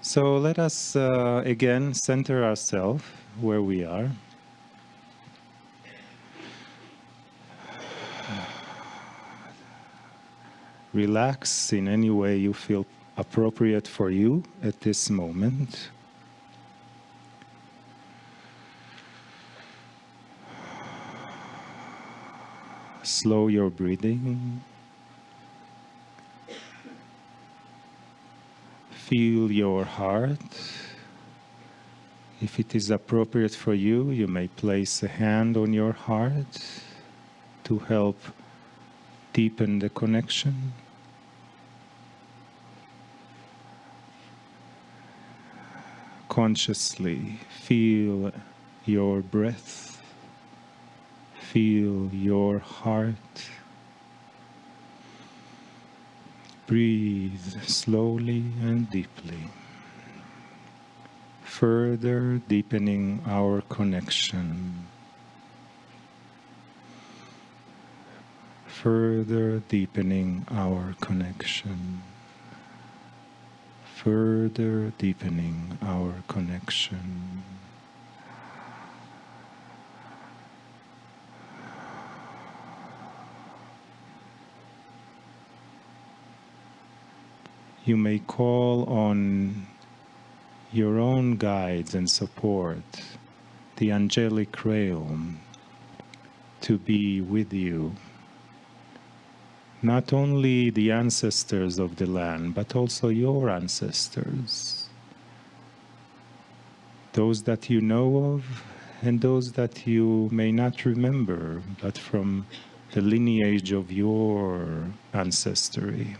So let us again center ourselves where we are. Relax in any way you feel appropriate for you at this moment. Slow your breathing. Feel your heart. If it is appropriate for you, you may place a hand on your heart to help deepen the connection. Consciously feel your breath. Feel your heart. Breathe slowly and deeply, further deepening our connection. Further deepening our connection. Further deepening our connection. You may call on your own guides and support, the angelic Kryon, to be with you. Not only the ancestors of the land, but also your ancestors. Those that you know of and those that you may not remember, but from the lineage of your ancestry.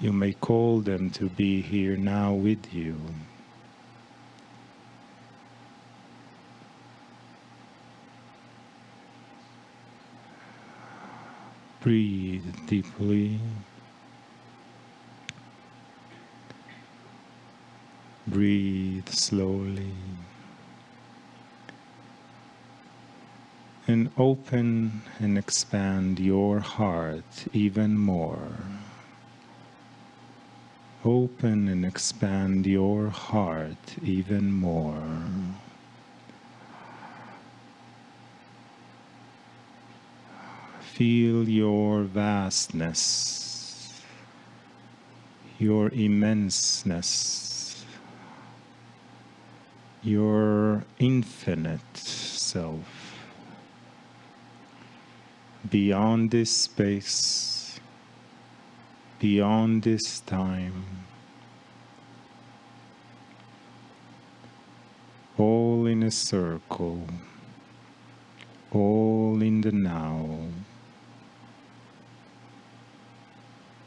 You may call them to be here now with you. Breathe deeply. Breathe slowly. And open and expand your heart even more. Open and expand your heart even more. Feel your vastness, your immenseness, your infinite self. Beyond this space, beyond this time, all in a circle, all in the now.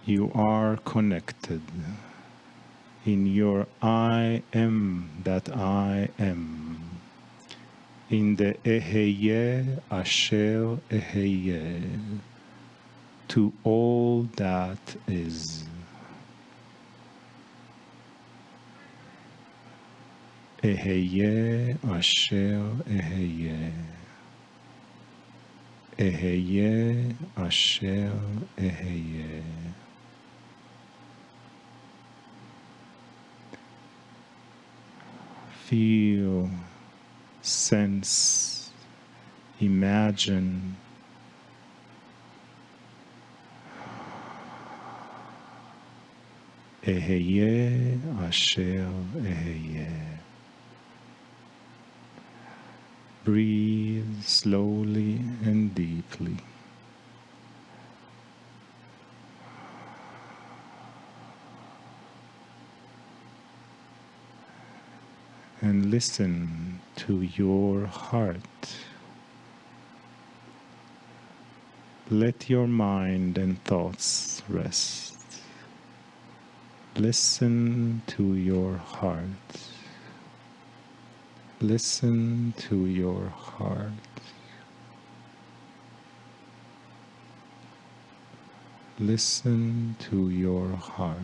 You are connected in your I am that I am, in the Eheye Asher Eheye, to all that is. Eheye Asher Eheye. Eheye Asher Eheye. Feel, sense, imagine Eheye Asher Eheye. Breathe slowly and deeply. And listen to your heart. Let your mind and thoughts rest. Listen to your heart. Listen to your heart. Listen to your heart.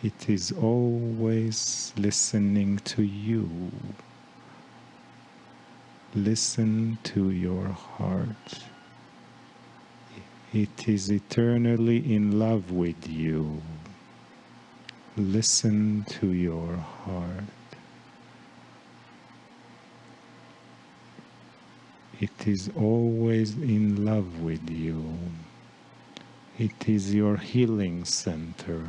It is always listening to you. Listen to your heart. It is eternally in love with you. Listen to your heart. It is always in love with you. It is your healing center.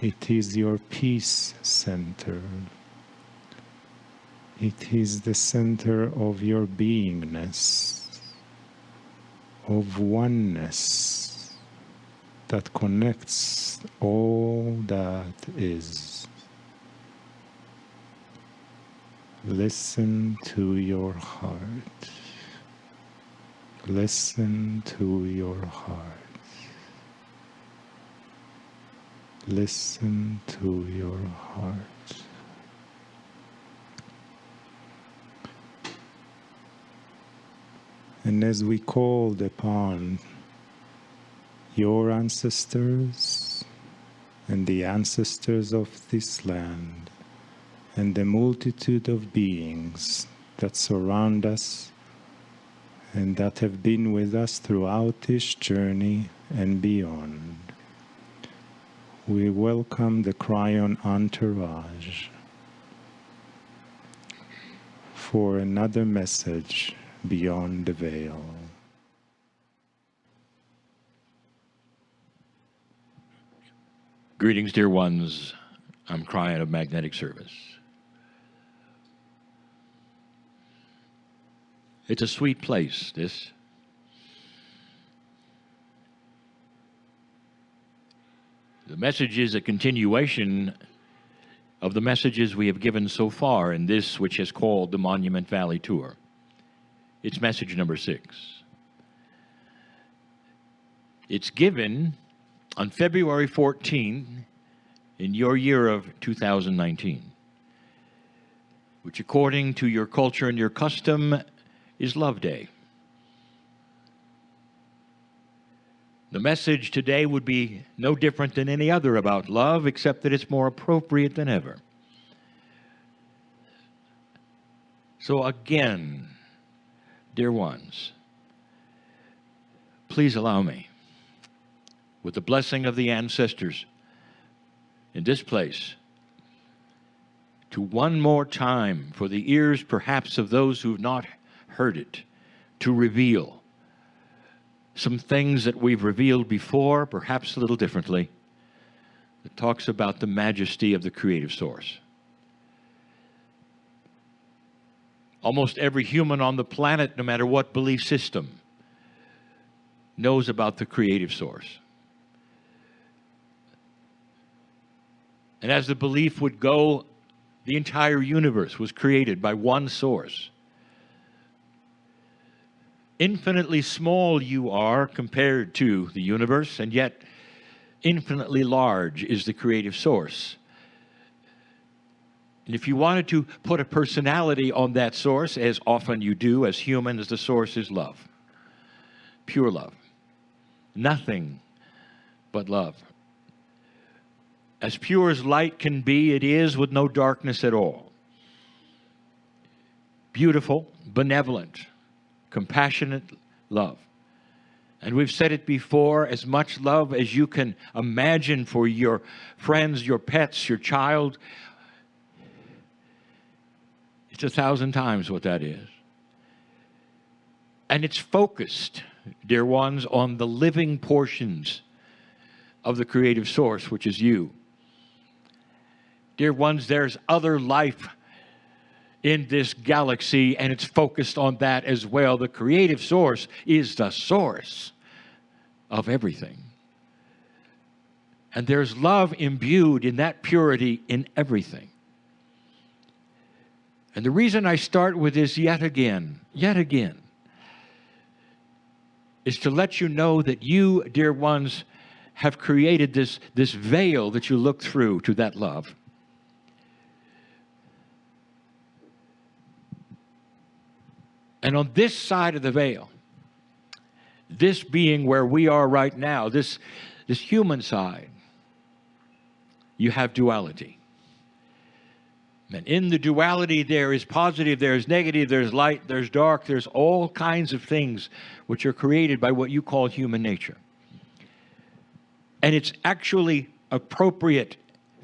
It is your peace center. It is the center of your beingness, of oneness that connects all that is. Listen to your heart. Listen to your heart. Listen to your heart. And as we called upon your ancestors and the ancestors of this land and the multitude of beings that surround us and that have been with us throughout this journey and beyond, we welcome the Kryon entourage for another message beyond the veil. Greetings, dear ones. I'm Kryon of Magnetic Service. It's a sweet place, this. The message is a continuation of the messages we have given so far in this which is called the Monument Valley Tour. It's message number 6. It's given on February 14 in your year of 2019, which according to your culture and your custom is Love Day. The message today would be no different than any other about love, except that it's more appropriate than ever. So again, dear ones, please allow me, with the blessing of the ancestors in this place, to one more time, for the ears perhaps of those who have not heard it, to reveal some things that we've revealed before, perhaps a little differently, that talks about the majesty of the creative source. Almost every human on the planet, no matter what belief system, knows about the creative source. And as the belief would go, the entire universe was created by one source. Infinitely small you are compared to the universe, and yet infinitely large is the creative source. And if you wanted to put a personality on that source, as often you do as humans, the source is love. Pure love. Nothing but love. As pure as light can be, it is with no darkness at all. Beautiful, benevolent, compassionate love. And we've said it before, as much love as you can imagine for your friends, your pets, your child. It's 1,000 times what that is. And it's focused, dear ones, on the living portions of the creative source, which is you. Dear ones, there's other life in this galaxy, and it's focused on that as well. The creative source is the source of everything. And there's love imbued in that purity in everything. And the reason I start with this yet again, is to let you know that you, dear ones, have created this veil that you look through to that love. And on this side of the veil, this being where we are right now, this human side, you have duality. And in the duality, there is positive, there is negative, there's light, there's dark, there's all kinds of things which are created by what you call human nature. And it's actually appropriate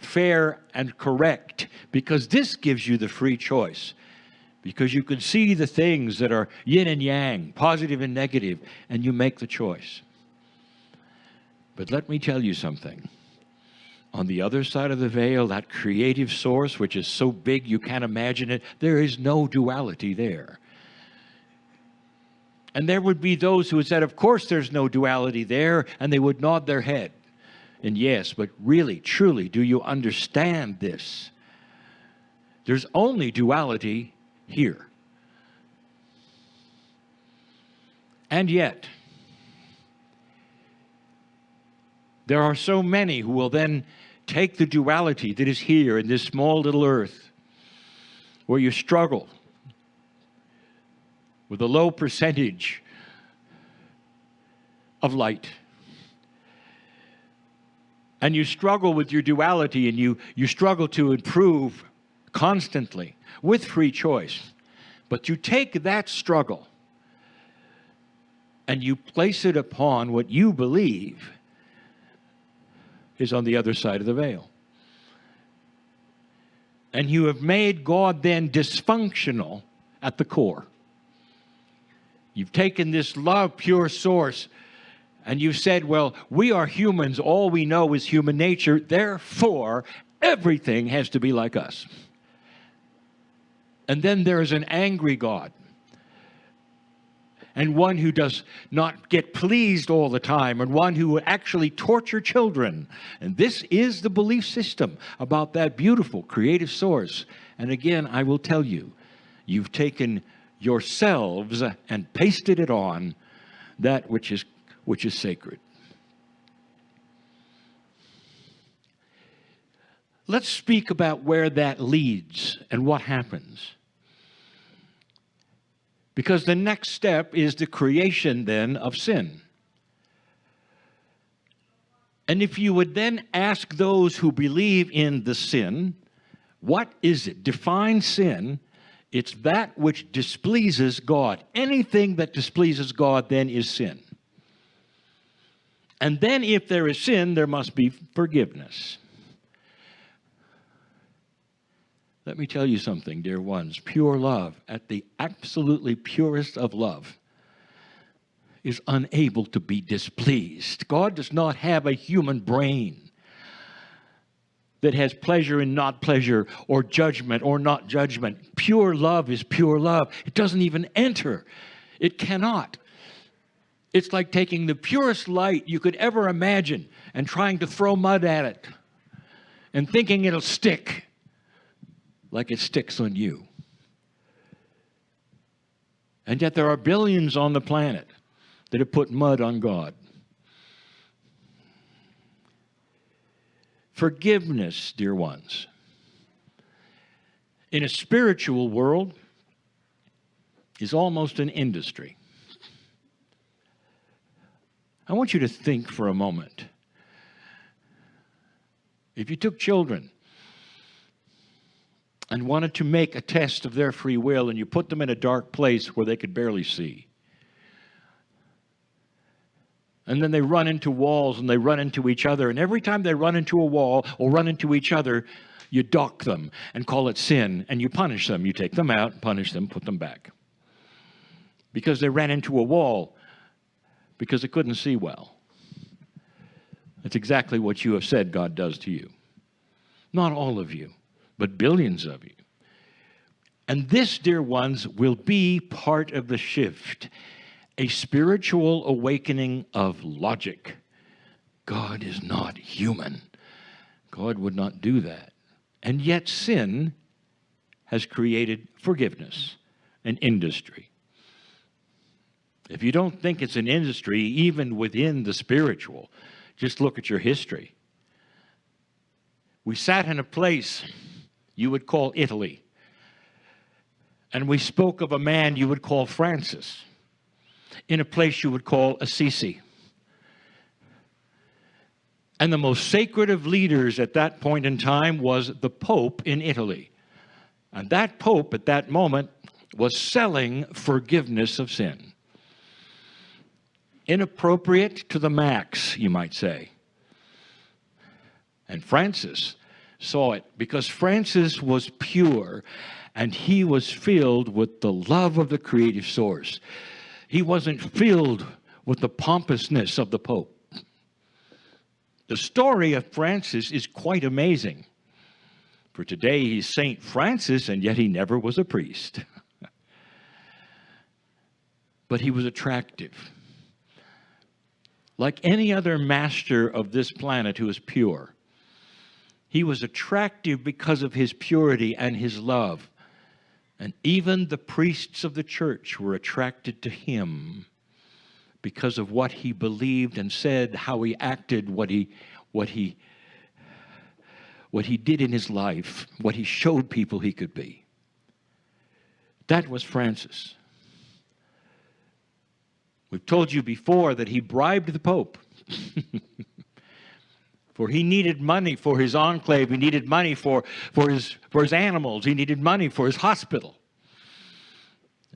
fair, and correct, because this gives you the free choice. Because you can see the things that are yin and yang, positive and negative, and you make the choice. But let me tell you something. On the other side of the veil, that creative source, which is so big you can't imagine it, there is no duality there. And there would be those who would say, of course there's no duality there, and they would nod their head. And yes, but really, truly, do you understand this? There's only duality here. And yet, there are so many who will then take the duality that is here in this small little earth, where you struggle with a low percentage of light. And you struggle with your duality, and you struggle to improve constantly with free choice. But you take that struggle and you place it upon what you believe is on the other side of the veil. And you have made God then dysfunctional at the core. You've taken this love, pure source, and you've said, well, we are humans. All we know is human nature. Therefore, everything has to be like us. And then there is an angry God, and one who does not get pleased all the time, and one who will actually torture children. And this is the belief system about that beautiful creative source. And again, I will tell you, you've taken yourselves and pasted it on that which is sacred. Let's speak about where that leads and what happens. Because the next step is the creation then of sin. And if you would then ask those who believe in the sin, what is it? Define sin. It's that which displeases God. Anything that displeases God then is sin. And then if there is sin, there must be forgiveness. Let me tell you something, dear ones. Pure love, at the absolutely purest of love, is unable to be displeased. God does not have a human brain that has pleasure and not pleasure, or judgment or not judgment. Pure love is pure love. It doesn't even enter. It cannot. It's like taking the purest light you could ever imagine and trying to throw mud at it and thinking it'll stick like it sticks on you. And yet there are billions on the planet that have put mud on God. Forgiveness, dear ones, in a spiritual world is almost an industry. I want you to think for a moment. If you took children and wanted to make a test of their free will, and you put them in a dark place where they could barely see, and then they run into walls and they run into each other, and every time they run into a wall or run into each other, you dock them and call it sin, and you punish them. You take them out, punish them, put them back. Because they ran into a wall because they couldn't see well. That's exactly what you have said God does to you. Not all of you, but billions of you. And this, dear ones, will be part of the shift, a spiritual awakening of logic. God is not human. God would not do that. And yet sin has created forgiveness, an industry. If you don't think it's an industry, even within the spiritual, just look at your history. We sat in a place you would call Italy, and we spoke of a man you would call Francis, in a place you would call Assisi. And the most sacred of leaders at that point in time was the Pope in Italy. And that Pope at that moment was selling forgiveness of sin. Inappropriate to the max, you might say. And Francis saw it, because Francis was pure and he was filled with the love of the creative source. He wasn't filled with the pompousness of the Pope. The story of Francis is quite amazing. For today he's Saint Francis, and yet he never was a priest. But he was attractive. Like any other master of this planet who is pure, he was attractive because of his purity and his love. And even the priests of the church were attracted to him because of what he believed and said, how he acted, what he did in his life, what he showed people he could be. That was Francis. We've told you before that he bribed the Pope. For he needed money for his enclave. He needed money for his animals. He needed money for his hospital.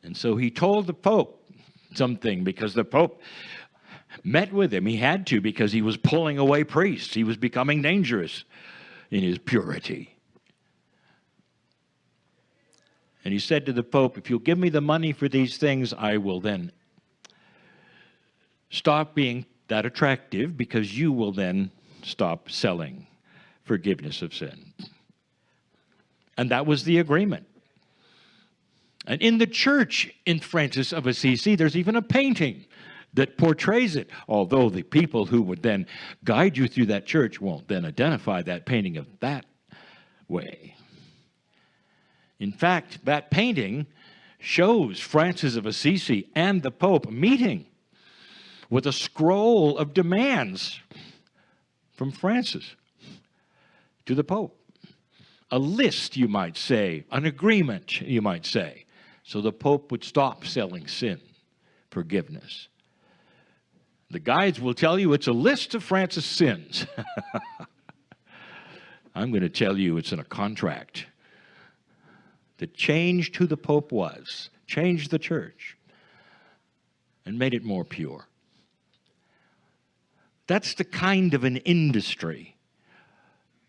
And so he told the Pope something, because the Pope met with him. He had to, because he was pulling away priests. He was becoming dangerous in his purity. And he said to the Pope, if you'll give me the money for these things, I will then stop being that attractive, because you will then stop selling forgiveness of sin. And that was the agreement. And in the church in Francis of Assisi, there's even a painting that portrays it, although the people who would then guide you through that church won't then identify that painting of that way. In fact, that painting shows Francis of Assisi and the Pope meeting with a scroll of demands from Francis to the Pope. A list, you might say, an agreement, you might say, so the Pope would stop selling sin forgiveness. The guides will tell you it's a list of Francis' sins. I'm going to tell you it's in a contract that changed who the Pope was, changed the church, and made it more pure. That's the kind of an industry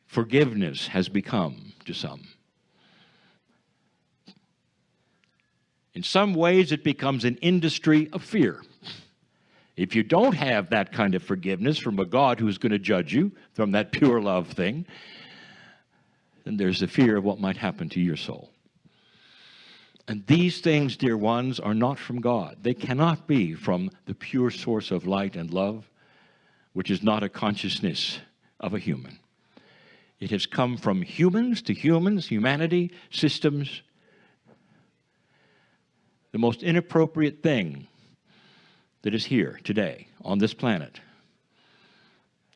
forgiveness has become to some. In some ways, it becomes an industry of fear. If you don't have that kind of forgiveness from a God who's going to judge you, from that pure love thing, then there's the fear of what might happen to your soul. And these things, dear ones, are not from God. They cannot be from the pure source of light and love, which is not a consciousness of a human. It has come from humans to humans, humanity, systems. The most inappropriate thing that is here today on this planet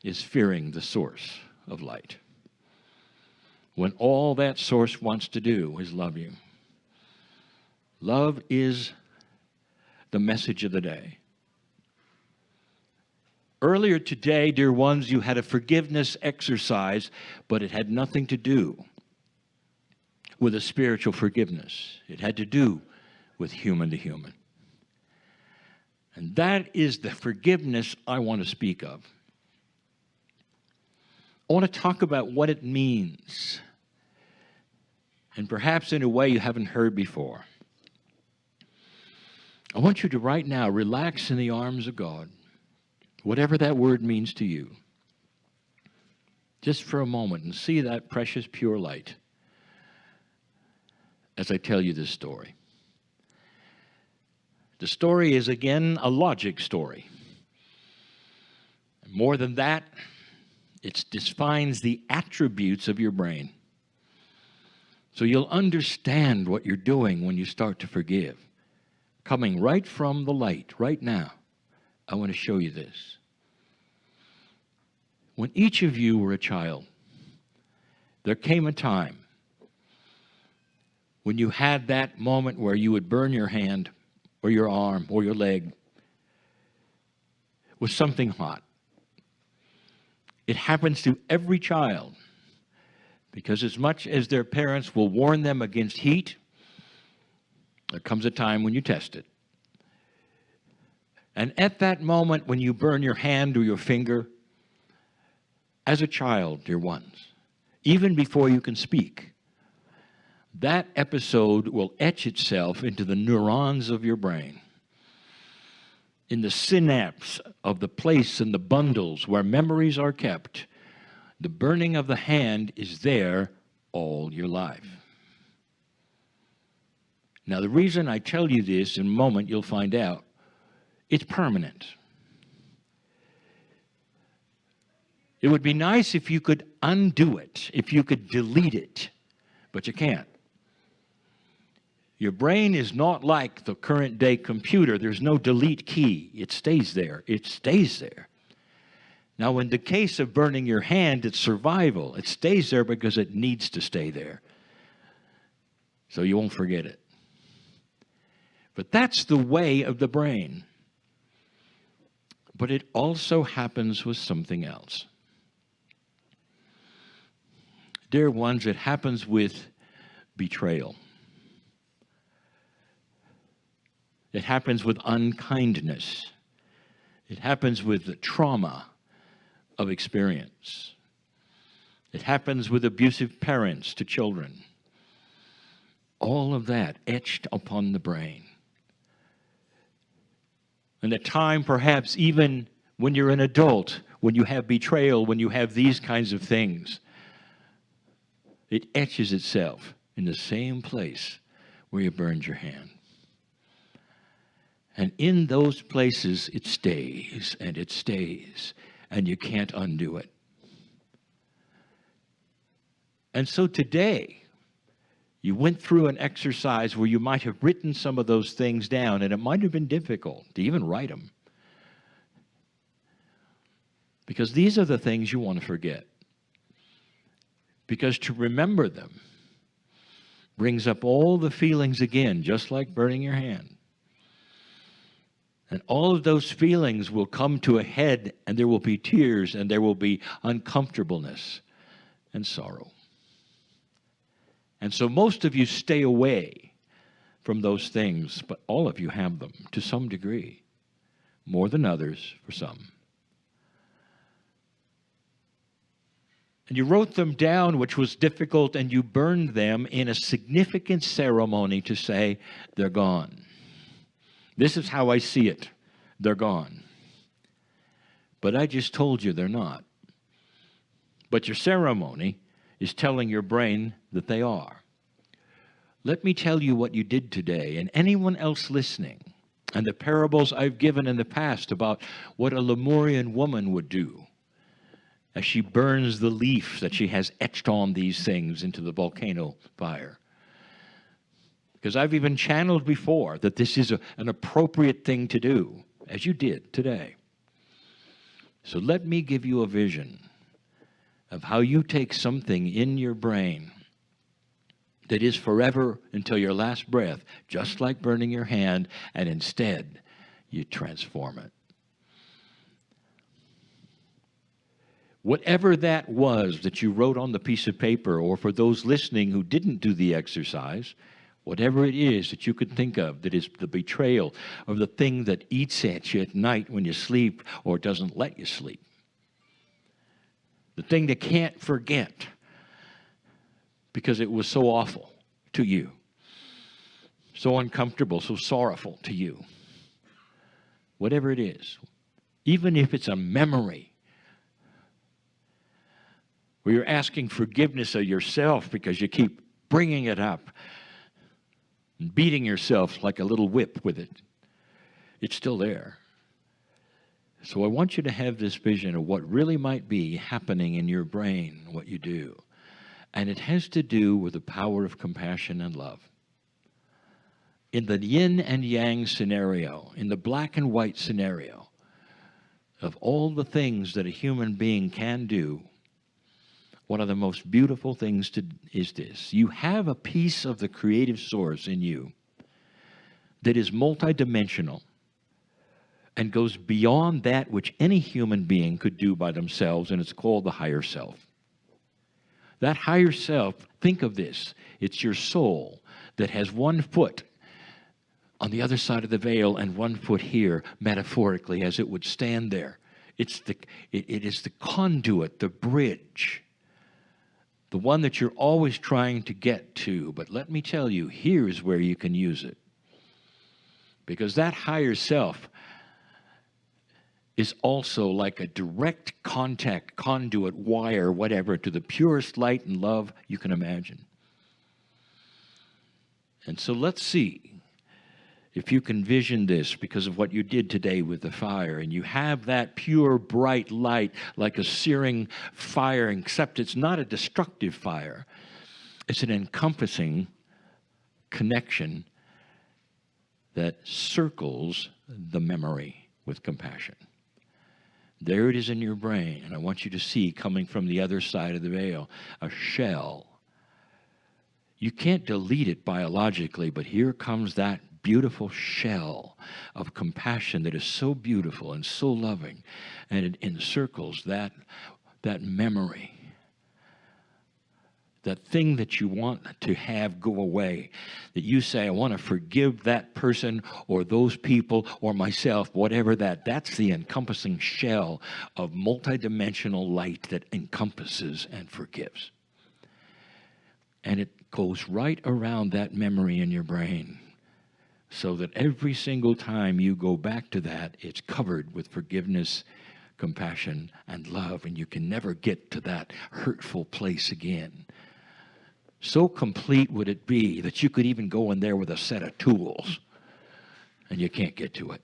is fearing the source of light, when all that source wants to do is love you. Love is the message of the day. Earlier today, dear ones, you had a forgiveness exercise, but it had nothing to do with a spiritual forgiveness. It had to do with human to human. And that is the forgiveness I want to speak of. I want to talk about what it means, and perhaps in a way you haven't heard before. I want you to right now relax in the arms of God, whatever that word means to you, just for a moment, and see that precious pure light as I tell you this story. The story is, again, a logic story. More than that, it defines the attributes of your brain. So you'll understand what you're doing when you start to forgive. Coming right from the light, right now, I want to show you this. When each of you were a child, there came a time when you had that moment where you would burn your hand or your arm or your leg with something hot. It happens to every child, because as much as their parents will warn them against heat, there comes a time when you test it. And at that moment when you burn your hand or your finger, as a child, dear ones, even before you can speak. That episode will etch itself into the neurons of your brain, in the synapse of the place and the bundles where memories are kept. The burning of the hand is there all your life. Now, the reason I tell you this, in a moment you'll find out, it's permanent. It would be nice if you could undo it, if you could delete it, but you can't. Your brain is not like the current day computer. There's no delete key. It stays there. It stays there. Now, in the case of burning your hand, it's survival. It stays there because it needs to stay there. So you won't forget it. But that's the way of the brain. But it also happens with something else. Dear ones, it happens with betrayal. It happens with unkindness. It happens with the trauma of experience. It happens with abusive parents to children. All of that etched upon the brain. And at time, perhaps even when you're an adult, when you have betrayal, when you have these kinds of things, it etches itself in the same place where you burned your hand. And in those places, it stays, and you can't undo it. And so today, you went through an exercise where you might have written some of those things down, and it might have been difficult to even write them. Because these are the things you want to forget. Because to remember them brings up all the feelings again, just like burning your hand. And all of those feelings will come to a head, and there will be tears, and there will be uncomfortableness and sorrow. And so most of you stay away from those things, but all of you have them to some degree, more than others for some. And you wrote them down, which was difficult, and you burned them in a significant ceremony to say, they're gone. This is how I see it. They're gone. But I just told you they're not. But your ceremony is telling your brain that they are. Let me tell you what you did today, and anyone else listening, and the parables I've given in the past about what a Lemurian woman would do as she burns the leaf that she has etched on these things into the volcano fire. Because I've even channeled before that this is an appropriate thing to do, as you did today. So let me give you a vision of how you take something in your brain that is forever until your last breath, just like burning your hand, and instead you transform it. Whatever that was that you wrote on the piece of paper, or for those listening who didn't do the exercise, whatever it is that you could think of that is the betrayal of the thing that eats at you at night when you sleep or doesn't let you sleep. The thing that can't forget because it was so awful to you, so uncomfortable, so sorrowful to you. Whatever it is, even if it's a memory where you're asking forgiveness of yourself because you keep bringing it up and beating yourself like a little whip with it, it's still there. So I want you to have this vision of what really might be happening in your brain, what you do. And it has to do with the power of compassion and love. In the yin and yang scenario, in the black and white scenario, of all the things that a human being can do, one of the most beautiful things is this. You have a piece of the creative source in you that is multidimensional and goes beyond that which any human being could do by themselves, and it's called the higher self. That higher self, think of this, it's your soul that has one foot on the other side of the veil and one foot here, metaphorically, as it would stand there. It is the conduit, the bridge the one that you're always trying to get to. But let me tell you, here's where you can use it. Because that higher self is also like a direct contact, conduit, wire, whatever, to the purest light and love you can imagine. And so let's see if you can vision this because of what you did today with the fire, and you have that pure, bright light like a searing fire, except it's not a destructive fire. It's an encompassing connection that circles the memory with compassion. There it is in your brain, and I want you to see, coming from the other side of the veil, a shell. You can't delete it biologically, but here comes that beautiful shell of compassion that is so beautiful and so loving, and it encircles that memory, that thing that you want to have go away, that you say, I want to forgive that person or those people or myself, whatever that's the encompassing shell of multidimensional light that encompasses and forgives. And it goes right around that memory in your brain, so that every single time you go back to that, it's covered with forgiveness, compassion, and love, and you can never get to that hurtful place again. So complete would it be that you could even go in there with a set of tools, and you can't get to it.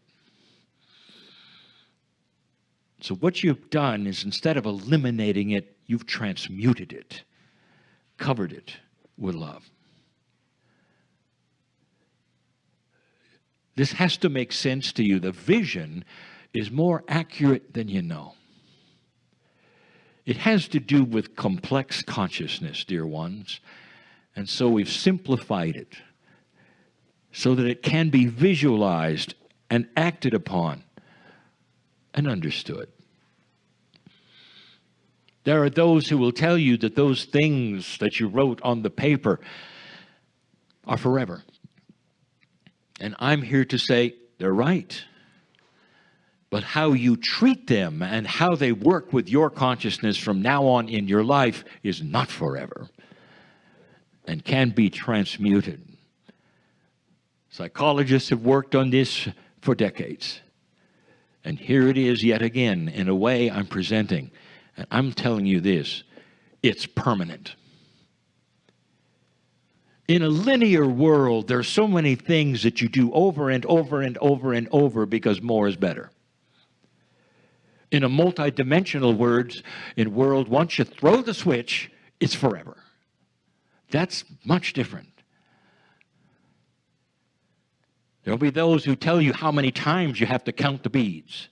So what you've done is, instead of eliminating it, you've transmuted it, covered it with love. This has to make sense to you. The vision is more accurate than you know. It has to do with complex consciousness, dear ones. And so we've simplified it so that it can be visualized and acted upon and understood. There are those who will tell you that those things that you wrote on the paper are forever. And I'm here to say they're right. But how you treat them and how they work with your consciousness from now on in your life is not forever and can be transmuted. Psychologists have worked on this for decades. And here it is yet again, in a way I'm presenting. And I'm telling you this, it's permanent. In a linear world, there are so many things that you do over and over and over and over because more is better. In a multidimensional world, once you throw the switch, it's forever. That's much different. There'll be those who tell you how many times you have to count the beads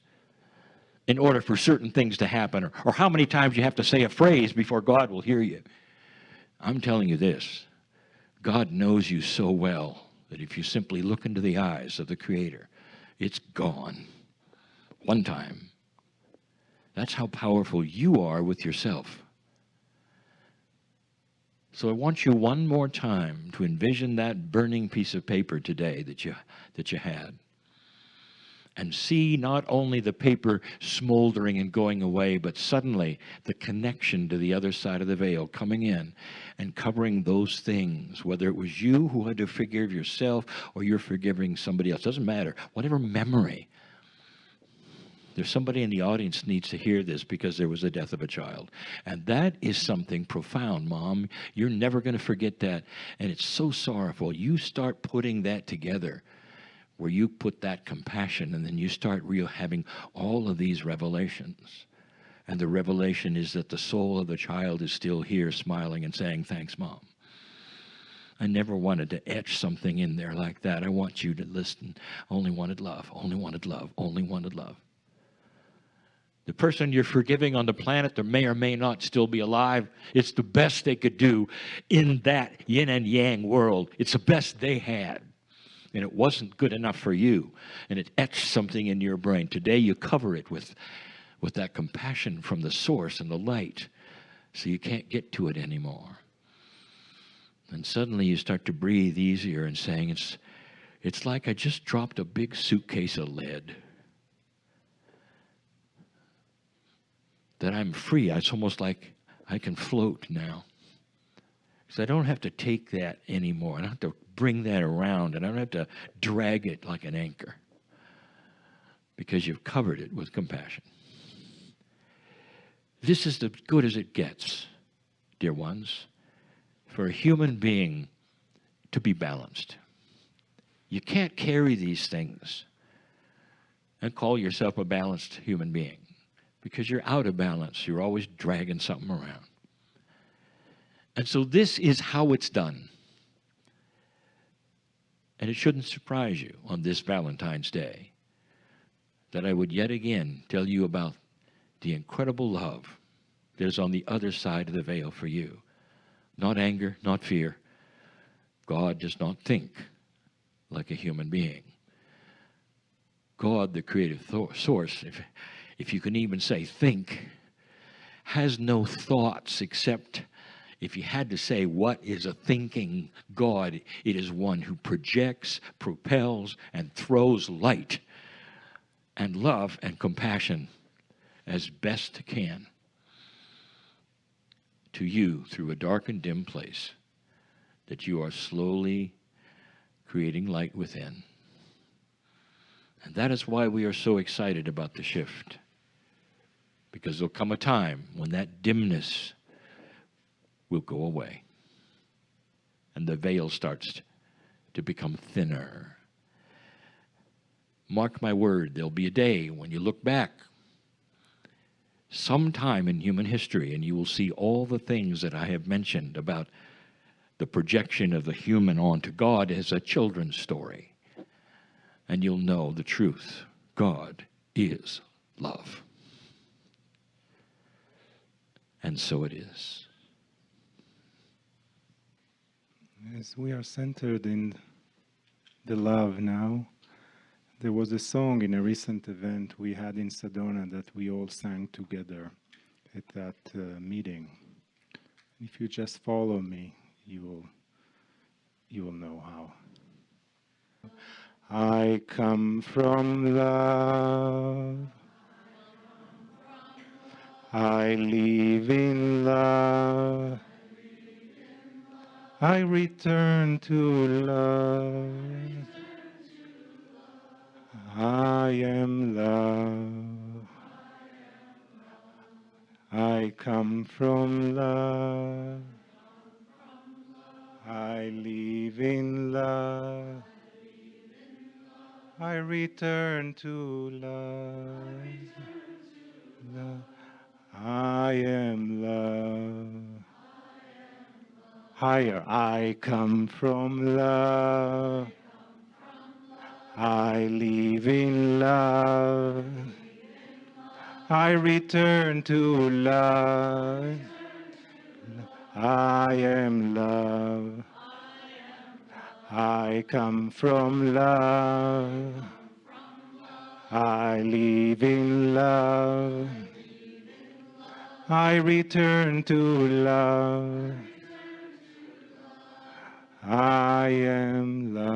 in order for certain things to happen, or how many times you have to say a phrase before God will hear you. I'm telling you this. God knows you so well that if you simply look into the eyes of the Creator, it's gone. One time. That's how powerful you are with yourself. So I want you one more time to envision that burning piece of paper today that you had. And see not only the paper smoldering and going away, but suddenly the connection to the other side of the veil coming in and covering those things, whether it was you who had to forgive yourself or you're forgiving somebody else. Doesn't matter. Whatever memory. There's somebody in the audience needs to hear this because there was a death of a child. And that is something profound, Mom. You're never going to forget that. And it's so sorrowful. You start putting that together, where you put that compassion, and then you start having all of these revelations. And the revelation is that the soul of the child is still here smiling and saying, thanks, Mom. I never wanted to etch something in there like that. I want you to listen. Only wanted love, only wanted love, only wanted love. The person you're forgiving on the planet, that may or may not still be alive, it's the best they could do in that yin and yang world. It's the best they had. And it wasn't good enough for you. And it etched something in your brain. Today you cover it with that compassion from the source and the light. So you can't get to it anymore. And suddenly you start to breathe easier and saying, it's like I just dropped a big suitcase of lead. That I'm free. It's almost like I can float now. So I don't have to take that anymore. I don't have to bring that around, and I don't have to drag it like an anchor, because you've covered it with compassion. This is as good as it gets, dear ones, for a human being to be balanced. You can't carry these things and call yourself a balanced human being, because you're out of balance. You're always dragging something around. And so this is how it's done. And it shouldn't surprise you on this Valentine's Day that I would yet again tell you about the incredible love that is on the other side of the veil for you. Not anger, not fear. God does not think like a human being. God, the creative source, if you can even say think, has no thoughts except, if you had to say what is a thinking God, it is one who projects, propels, and throws light and love and compassion as best can to you through a dark and dim place that you are slowly creating light within. And that is why we are so excited about the shift, because there'll come a time when that dimness will go away and the veil starts to become thinner. Mark my word, there'll be a day when you look back sometime in human history and you will see all the things that I have mentioned about the projection of the human onto God as a children's story. And you'll know the truth. God is love. And so it is. As we are centered in the love now, there was a song in a recent event we had in Sedona that we all sang together at that meeting. If you just follow me, you will know how. I come from love. I live in love. I return to love. I am love. I come from love. I live in love. I return to love. I am love. Higher, I come from love. I live in love. I return to love. I am love. I come from love. I live in love. I return to love. I am love.